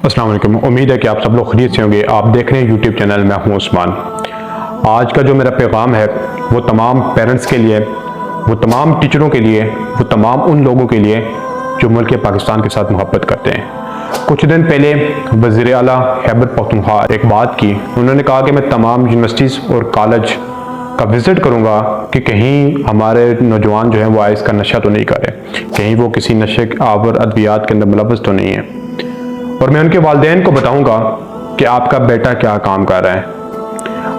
अस्सलाम वालेकुम। उम्मीद है कि आप सब लोग खैरियत से होंगे। आप देख रहे हैं यूट्यूब चैनल, मैं हूं उस्मान। आज का जो मेरा पैगाम है वो तमाम पेरेंट्स के लिए, वो तमाम टीचरों के लिए, वो तमाम उन लोगों के लिए जो मुल्क पाकिस्तान के साथ मोहब्बत करते हैं। कुछ दिन पहले वज़ीर आला खैबर पख्तूनख्वा एक बात की। उन्होंने कहा कि मैं तमाम यूनिवर्सिटीज़ और कॉलेज का विज़िट करूंगा कि कहीं हमारे नौजवान जो हैं वो आइस का नशा तो नहीं कर रहे, कहीं वो किसी नशे आवर अद्वियात के अंदर मुलव्वस तो नहीं है। और मैं उनके वालिदैन को बताऊंगा कि आपका बेटा क्या काम कर रहा है।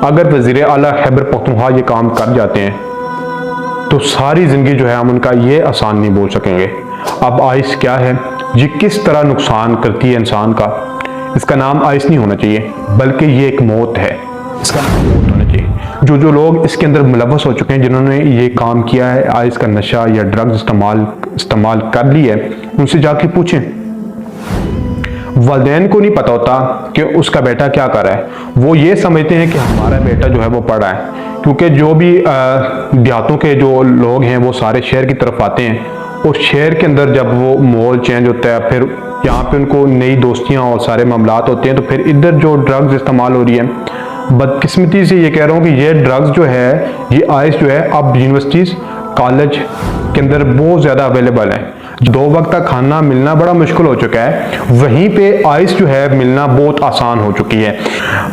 अगर वज़ीर आला खैबर पख्तूनख्वा ये काम कर जाते हैं तो सारी ज़िंदगी जो है हम उनका ये आसान नहीं बोल सकेंगे। अब आइस क्या है, ये किस तरह नुकसान करती है इंसान का, इसका नाम आइस नहीं होना चाहिए बल्कि ये एक मौत है, इसका नाम मौत होना चाहिए। जो लोग इसके अंदर मुलव्वस हो चुके हैं, जिन्होंने ये काम किया है, आइस का नशा या ड्रग्स इस्तेमाल कर ली है, उनसे जाके पूछें। वालिदैन को नहीं पता होता कि उसका बेटा क्या कर रहा है। वो ये समझते हैं कि हमारा बेटा जो है वो पढ़ रहा है, क्योंकि जो भी देहातों के जो लोग हैं वो सारे शहर की तरफ आते हैं और शहर के अंदर जब वो माहौल चेंज होता है, फिर यहाँ पे उनको नई दोस्तियाँ और सारे मामलात होते हैं, तो फिर इधर जो ड्रग्स इस्तेमाल हो रही है। बदकिस्मती से ये कह रहा हूँ कि ये ड्रग्स जो है, ये आइस जो है अब यूनिवर्सिटीज़ कॉलेज के अंदर बहुत ज़्यादा अवेलेबल है। 2 वक्त का खाना मिलना बड़ा मुश्किल हो चुका है, वहीं पे आइस जो है मिलना बहुत आसान हो चुकी है।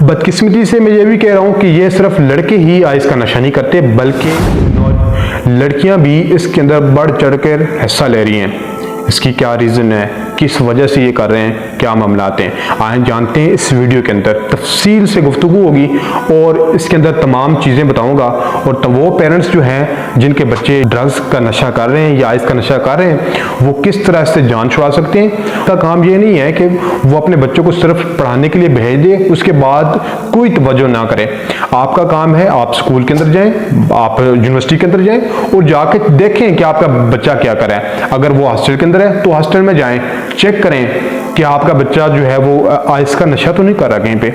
बदकिस्मती से मैं ये भी कह रहा हूँ कि ये सिर्फ लड़के ही आइस का नशा नहीं करते, बल्कि लड़कियां भी इसके अंदर बढ़ चढ़ कर हिस्सा ले रही हैं। इसकी क्या रीज़न है, किस वजह से ये कर रहे हैं, क्या मामलात हैं, आए जानते हैं। इस वीडियो के अंदर तफसील से गुफ्तगू होगी और इसके अंदर तमाम चीज़ें बताऊंगा। और तब वो पेरेंट्स जो हैं जिनके बच्चे ड्रग्स का नशा कर रहे हैं या आइस का नशा कर रहे हैं, वो किस तरह से जान छुड़ा सकते हैं। उसका काम ये नहीं है कि वो अपने बच्चों को सिर्फ पढ़ाने के लिए भेज दे, उसके बाद कोई तवज्जो ना करे। आपका काम है, आप स्कूल के अंदर जाएं, आप यूनिवर्सिटी के अंदर जाएं और जाके देखें कि आपका बच्चा क्या कर रहा है। अगर वो हॉस्टल के अंदर है तो हॉस्टल में जाएं, चेक करें कि आपका बच्चा जो है वो आइस का नशा तो नहीं कर रहा कहीं पे।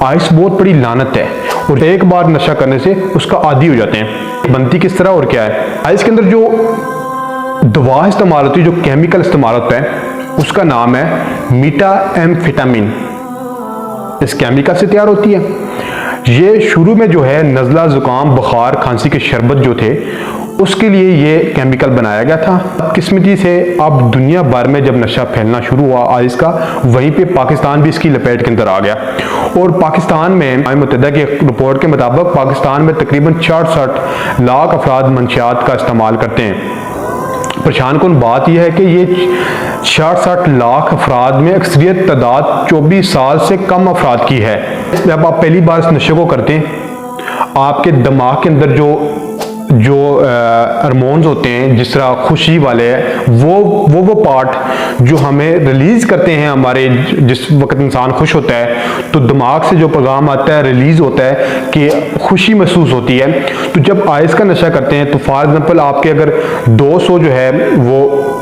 आइस बहुत बड़ी लानत है और एक बार नशा करने से उसका आदी हो जाते हैं। बनती किस तरह और क्या है, आइस के अंदर जो दवा इस्तेमाल होती है, जो केमिकल इस्तेमाल होता है, उसका नाम है मीटाएम्फेटामिन। इस केमिकल से तैयार होती है। ये शुरू में जो है नज़ला, जुकाम, बुखार, खांसी के शरबत जो थे उसके लिए ये केमिकल बनाया गया था। किस्मती से अब दुनिया भर में जब नशा फैलना शुरू हुआ आइस का, वहीं पे पाकिस्तान भी इसकी लपेट के अंदर आ गया। और पाकिस्तान में अक़वाम मुत्तहिदा की रिपोर्ट के मुताबिक पाकिस्तान में तकरीबन 66 लाख अफराद मंशियात का इस्तेमाल करते हैं। परेशान कुन बात यह है कि ये 66 लाख अफराद में अक्सरियत तादाद 24 साल से कम अफराद की है। जब आप पहली बार इस नशे को करते हैं, आपके दिमाग के अंदर जो हार्मोन्स होते हैं, जिस तरह खुशी वाले वो पार्ट जो हमें रिलीज करते हैं, हमारे जिस वक्त इंसान खुश होता है तो दिमाग से जो पैगाम आता है, रिलीज होता है कि खुशी महसूस होती है। तो जब आइस का नशा करते हैं तो फॉर एग्जांपल आपके अगर 200 जो है वो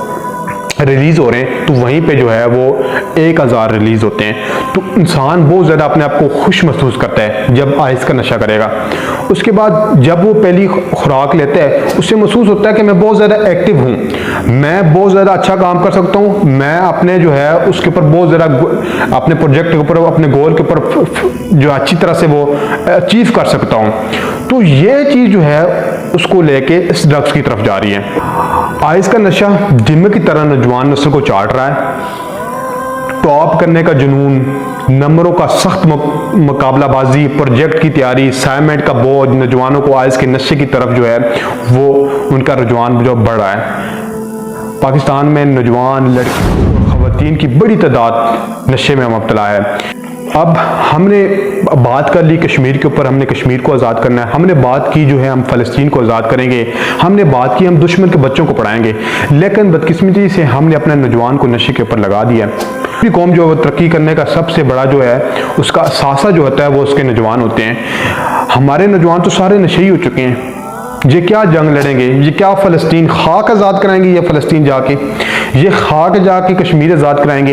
रिलीज हो रहे हैं, तो वहीं पे जो है वो 1000 रिलीज होते हैं। तो इंसान बहुत ज़्यादा अपने आप को खुश महसूस करता है जब आइस का नशा करेगा। उसके बाद जब वो पहली खुराक लेता है, उससे महसूस होता है कि मैं बहुत ज़्यादा एक्टिव हूँ, मैं बहुत ज़्यादा अच्छा काम कर सकता हूँ, मैं अपने जो है उसके ऊपर बहुत ज़्यादा अपने प्रोजेक्ट के ऊपर, अपने गोल के ऊपर जो अच्छी तरह से वो अचीव कर सकता हूँ। तो ये चीज़ जो है उसको लेके इस ड्रग्स की तरफ जा रही है। आइस का नशा जिम्मे की तरह नौजवान नस्ल को चाट रहा है। टॉप करने का जुनून, नंबरों का सख्त मुकाबलाबाजी, प्रोजेक्ट की तैयारी, असाइनमेंट का बोझ, नौजवानों को आइस के नशे की तरफ जो है वो उनका रुझान जो बढ़ रहा है। पाकिस्तान में नौजवान, लड़कियों और ख़वातीन की बड़ी तादाद नशे में मुब्तला है। अब हमने बात कर ली कश्मीर के ऊपर, हमने कश्मीर को आज़ाद करना है, हमने बात की जो है हम फ़लस्तीन को आज़ाद करेंगे, हमने बात की हम दुश्मन के बच्चों को पढ़ाएंगे, लेकिन बदकिस्मती से हमने अपने नौजवान को नशे के ऊपर लगा दिया। भी कौम जो तरक्की करने का सबसे बड़ा जो है उसका असासा जो होता है वो उसके नौजवान होते हैं। हमारे नौजवान तो सारे नशे ही हो चुके हैं। ये क्या जंग लड़ेंगे, ये क्या फ़लस्तीन खाक आज़ाद कराएंगे, ये फ़लस्तीन जाके, ये खाक जाके कश्मीर आज़ाद कराएंगे।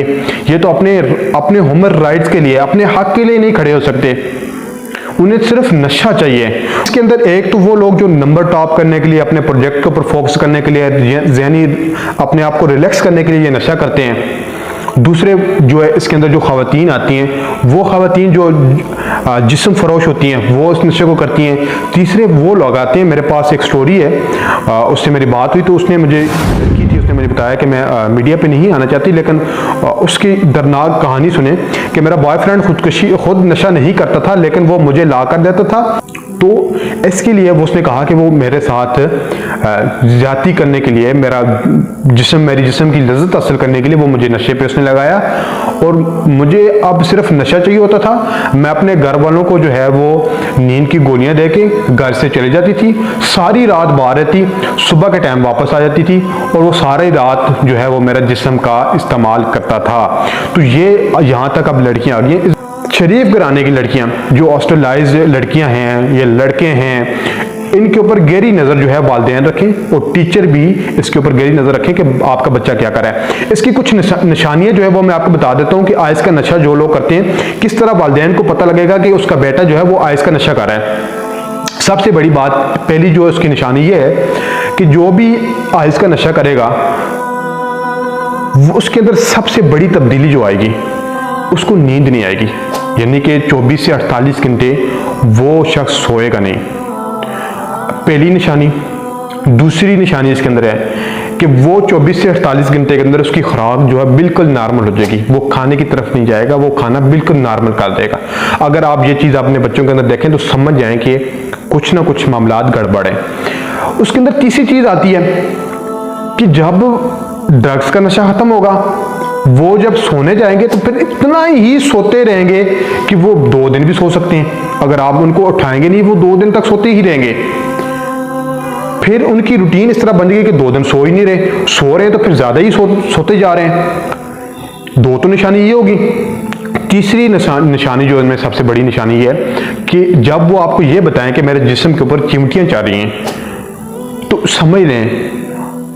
ये तो अपने ह्यूमन राइट्स के लिए, अपने हक के लिए नहीं खड़े हो सकते। उन्हें सिर्फ नशा चाहिए। इसके अंदर एक तो वो लोग जो नंबर टॉप करने के लिए, अपने प्रोजेक्ट के ऊपर फोकस करने के लिए, ज़हनी अपने आप को रिलैक्स करने के लिए ये नशा करते हैं, दूसरे जो है इसके अंदर जो ख़वातीन आती हैं, वो ख़वातीन जो जिस्म फरोश होती हैं वो इस नशे को करती हैं। तीसरे वो लोग आते हैं, मेरे पास एक स्टोरी है, उससे मेरी बात हुई तो उसने मुझे की थी, उसने मुझे बताया कि मैं मीडिया पे नहीं आना चाहती, लेकिन उसकी दर्दनाक कहानी सुने कि मेरा बॉयफ्रेंड खुद नशा नहीं करता था, लेकिन वो मुझे ला कर देता था। तो इसके लिए वो उसने कहा कि वो मेरे साथ ज़्यादती करने के लिए, मेरी जिस्म की लज्जत हासिल करने के लिए वो मुझे नशे पे उसने लगाया, और मुझे अब सिर्फ नशा चाहिए होता था। मैं अपने घर वालों को जो है वो नींद की गोलियां दे के घर से चली जाती थी, सारी रात बाहर रहती, सुबह के टाइम वापस आ जाती थी, और वो सारी रात जो है वो मेरा जिस्म का इस्तेमाल करता था। तो ये यहाँ तक अब लड़कियाँ आ गई हैं, शरीफ घराने की लड़कियां, जो हॉस्टलाइज लड़कियां हैं या लड़के हैं, इनके ऊपर गहरी नज़र जो है वालिदैन रखें, और टीचर भी इसके ऊपर गहरी नज़र रखें कि आपका बच्चा क्या कर रहा है। इसकी कुछ निशानियां जो है वो मैं आपको बता देता हूं कि आइस का नशा जो लोग करते हैं, किस तरह वालिदैन को पता लगेगा कि उसका बेटा जो है वो आइस का नशा कर रहा है। सबसे बड़ी बात, पहली जो उसकी निशानी ये है कि जो भी आइस का नशा करेगा, उसके अंदर सबसे बड़ी तब्दीली जो आएगी, उसको नींद नहीं आएगी, यानी कि 24 से 48 घंटे वो शख्स सोएगा नहीं। पहली निशानी। दूसरी निशानी इसके अंदर है कि वो 24 से 48 घंटे के अंदर उसकी खुराक जो है बिल्कुल नॉर्मल हो जाएगी, वो खाने की तरफ नहीं जाएगा, वो खाना बिल्कुल नॉर्मल कर देगा। अगर आप ये चीज़ अपने बच्चों के अंदर देखें तो समझ जाएं कि कुछ ना कुछ मामलात गड़बड़ है। उसके अंदर तीसरी चीज़ आती है कि जब ड्रग्स का नशा खत्म होगा, वो जब सोने जाएंगे तो फिर इतना ही सोते रहेंगे कि वो 2 दिन भी सो सकते हैं। अगर आप उनको उठाएंगे नहीं, वो 2 दिन तक सोते ही रहेंगे। फिर उनकी रूटीन इस तरह बन गई कि 2 दिन सो ही नहीं रहे, सो रहे हैं तो फिर ज़्यादा ही सोते जा रहे हैं। 2 तो निशानी ये होगी। तीसरी निशानी जो इनमें सबसे बड़ी निशानी ये है कि जब वो आपको ये बताएं कि मेरे जिस्म के ऊपर चिमटियाँ चल रही हैं, तो समझ लें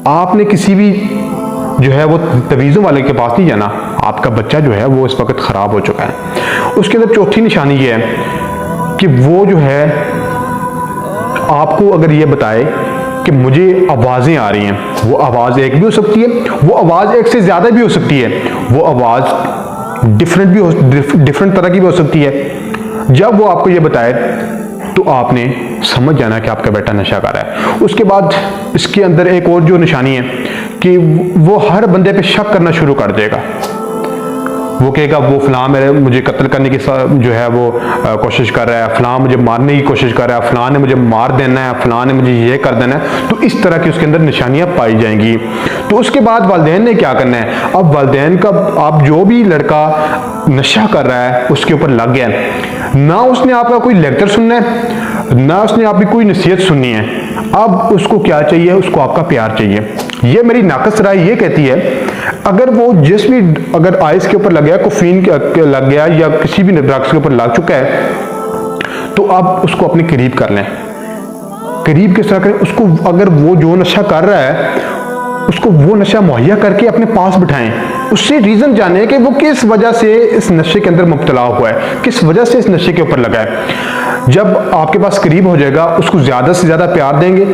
आपने किसी भी जो है वो तवीज़ों वाले के पास नहीं जाना, आपका बच्चा जो है वो इस वक्त ख़राब हो चुका है। उसके अंदर चौथी निशानी ये है कि वो जो है आपको अगर ये बताए कि मुझे आवाज़ें आ रही हैं, वो आवाज़ एक भी हो सकती है, वो आवाज़ एक से ज़्यादा भी हो सकती है, वो आवाज़ डिफरेंट तरह की भी हो सकती है। जब वो आपको ये बताए तो आपने समझ जाना कि आपका बेटा नशा कर रहा है। उसके बाद इसके अंदर एक और जो निशानी है कि वो हर बंदे पे शक करना शुरू कर देगा। वो कहेगा वो फलां मुझे कत्ल करने की जो है वो कोशिश कर रहा है, फलां मुझे मारने की कोशिश कर रहा है, फलां ने मुझे मार देना है, फलां ने मुझे ये कर देना है। तो इस तरह की उसके अंदर निशानियां पाई जाएंगी। तो उसके बाद वालिदैन ने क्या करना है, अब वालिदैन का, आप जो भी लड़का नशा कर रहा है उसके ऊपर लग गया, ना उसने आपका कोई लेक्चर सुनना है, ना उसने आपकी कोई नसीहत सुननी है। अब उसको क्या चाहिए, उसको आपका प्यार चाहिए। ये मेरी नाकस राय ये कहती है, अगर वो अगर आइस के ऊपर लग गया, कोफीन लग गया या किसी भी ड्रग्स के ऊपर लग चुका है, तो आप उसको अपने करीब कर लें। करीब किस तरह करें, उसको अगर वो जो नशा कर रहा है उसको वो नशा मुहैया करके अपने पास बिठाएं, उससे रीजन जाने कि वो किस वजह से इस नशे के अंदर मुब्तला हुआ है, किस वजह से इस नशे के ऊपर लगा है। जब आपके पास करीब हो जाएगा, उसको ज़्यादा से ज़्यादा प्यार देंगे।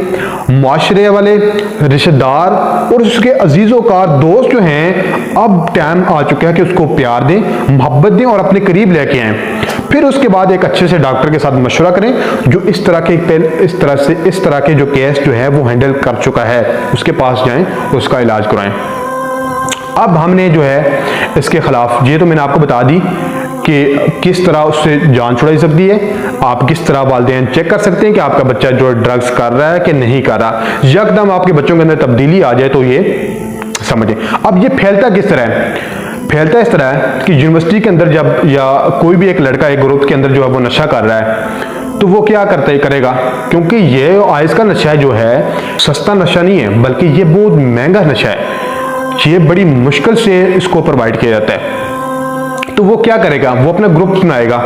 माशरे वाले, रिश्तेदार और उसके अजीज़ोकार दोस्त जो हैं, अब टाइम आ चुका है कि उसको प्यार दें, मोहब्बत दें और अपने करीब लेके आएँ। फिर उसके बाद एक अच्छे से डॉक्टर के साथ मशवरा करें, जो इस तरह के जो केस जो है वो हैंडल कर चुका है, उसके पास जाएं, उसका इलाज कराएं। अब हमने जो है इसके खिलाफ, ये तो मैंने आपको बता दी कि किस तरह उससे जान छुड़ाई सकती है, आप किस तरह वालिदैन चेक कर सकते हैं कि आपका बच्चा जो ड्रग्स कर रहा है कि नहीं कर रहा। यकदम आपके बच्चों के अंदर तब्दीली आ जाए तो ये समझें। अब ये फैलता किस तरह है, फैलता इस तरह है कि यूनिवर्सिटी के अंदर जब, या कोई भी एक लड़का एक ग्रुप के अंदर जो है वो नशा कर रहा है, तो वो क्या करेगा, क्योंकि ये आइस का नशा जो है सस्ता नशा नहीं है, बल्कि ये बहुत महंगा नशा है, ये बड़ी मुश्किल से इसको प्रोवाइड किया जाता है। तो वो क्या करेगा, वो अपना ग्रुप बनाएगा,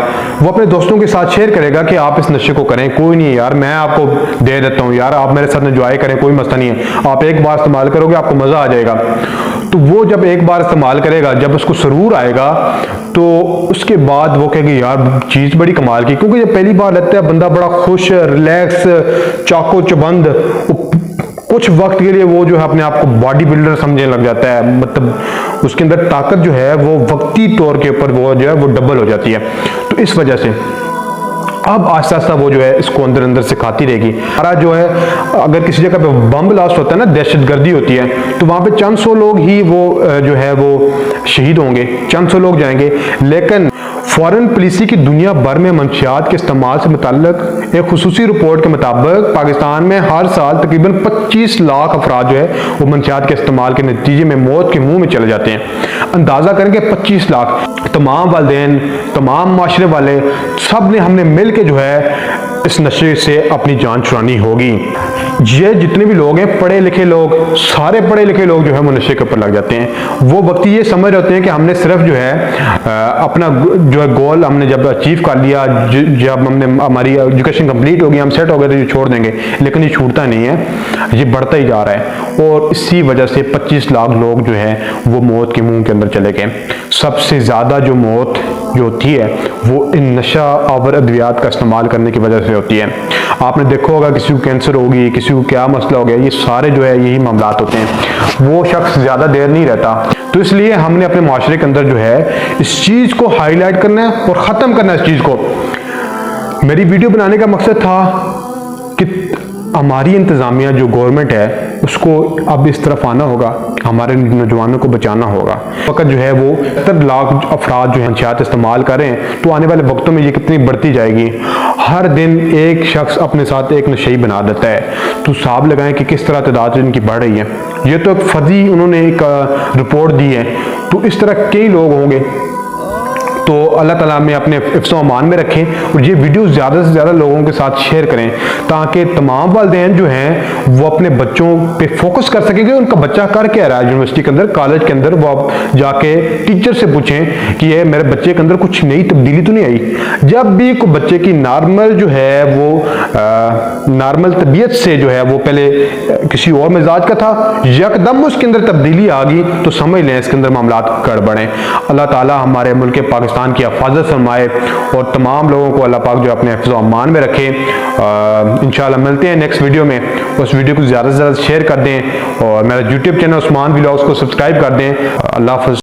वो अपने दोस्तों के साथ शेयर करेगा कि आप इस नशे को करें, कोई नहीं है यार, मैं आपको दे देता हूँ यार, आप मेरे साथ एंजॉय करें, कोई मसला नहीं है, आप एक बार इस्तेमाल करोगे आपको मज़ा आ जाएगा। तो वो जब एक बार इस्तेमाल करेगा, जब उसको सुरूर आएगा, तो उसके बाद वो कहेगा यार चीज़ बड़ी कमाल की, क्योंकि जब पहली बार लेता है बंदा बड़ा खुश, रिलैक्स, चाको चबंद, कुछ वक्त के लिए वो जो है अपने आप को बॉडी बिल्डर समझने लग जाता है, मतलब उसके अंदर ताकत जो है वो वक्ती तौर के ऊपर वो जो है वो डबल हो जाती है। तो इस वजह से अब आहिस्ता आहिस्ता वो जो है इसको अंदर अंदर से खाती रहेगी। हमारा जो है अगर किसी जगह पे बम ब्लास्ट होता है ना, दहशतगर्दी होती है, तो वहाँ पे चंद सौ लोग ही वो जो है वो शहीद होंगे, चंद सौ लोग जाएंगे। लेकिन फॉरेन पॉलिसी की दुनिया भर में मंशियात के इस्तेमाल से मुताल्लिक एक खुसूसी रिपोर्ट के मुताबिक पाकिस्तान में हर साल तकरीबन 25 लाख अफराद जो है वो मंशियात के इस्तेमाल के नतीजे में मौत के मुंह में चले जाते हैं। अंदाज़ा करेंगे 25 लाख। तमाम वालिदैन, तमाम माशरे वाले, सब ने हमने मिल के जो है इस नशे से अपनी जान छुड़ानी होगी। ये जितने भी लोग हैं, पढ़े लिखे लोग, सारे पढ़े लिखे लोग जो है वो नशे के ऊपर लग जाते हैं। वो वक्त ये समझ रहे होते हैं कि हमने सिर्फ जो है अपना जो है गोल हमने जब अचीव कर लिया, जब हमने हमारी एजुकेशन कंप्लीट हो गई, हम सेट हो गए तो ये छोड़ देंगे। लेकिन ये छूटता नहीं है, ये बढ़ता ही जा रहा है। और इसी वजह से 25 लाख लोग जो है वो मौत के मुंह के अंदर चले गए। सबसे ज़्यादा जो मौत जो होती है वो इन नशा आवर अद्वियात का इस्तेमाल करने की वजह से होती है। आपने देखा होगा किसी को कैंसर होगी, किसी को क्या मसला हो गया, ये सारे जो है यही मामलात होते हैं। वो शख्स ज़्यादा देर नहीं रहता। तो इसलिए हमने अपने माशरे के अंदर जो है इस चीज़ को हाईलाइट करना है और ख़त्म करना है इस चीज़ को। मेरी वीडियो बनाने का मकसद था कि हमारी इंतज़ामिया जो गवर्नमेंट है उसको अब इस तरफ आना होगा, हमारे नौजवानों को बचाना होगा। वक्त जो है वो 70 लाख अफराद जो है मंशियात इस्तेमाल करें, तो आने वाले वक्तों में ये कितनी बढ़ती जाएगी। हर दिन एक शख्स अपने साथ एक नशई बना देता है। तो हिसाब लगाएं कि किस तरह तादाद इनकी बढ़ रही है। ये तो एक फर्जी उन्होंने एक रिपोर्ट दी है, तो इस तरह कई लोग होंगे। तो अल्लाह ताला में अपने हिफ्ज़-ओ अमान में रखें और ये वीडियो ज़्यादा से ज़्यादा लोगों के साथ शेयर करें, ताकि तमाम वालिदैन जो हैं वो अपने बच्चों पे फोकस कर सकेंगे। उनका बच्चा कर क्या रहा है यूनिवर्सिटी के अंदर, कॉलेज के अंदर, वो आप जाके टीचर से पूछें कि ये मेरे बच्चे के अंदर कुछ नई तब्दीली तो नहीं आई। जब भी कोई बच्चे की नॉर्मल जो है वो नॉर्मल तबीयत से जो है वो पहले किसी और मिजाज का था, यकदम उसके अंदर तब्दीली आ गई, तो समझ लें इसके अंदर मामलात गड़बड़ हैं। अल्लाह ताला हमारे मुल्क पाकिस्तान की हिफाजत फरमाए और तमाम लोगों को अल्लाह पाक जो अपने हिफ्ज़-ओ अमान में रखे। इंशाल्लाह मिलते हैं नेक्स्ट वीडियो में। उस वीडियो को ज़्यादा से ज़्यादा शेयर कर दें और मेरा यूट्यूब चैनल उस्मान व्लॉग्स को सब्सक्राइब कर दें। अल्लाह हाफ़िज़।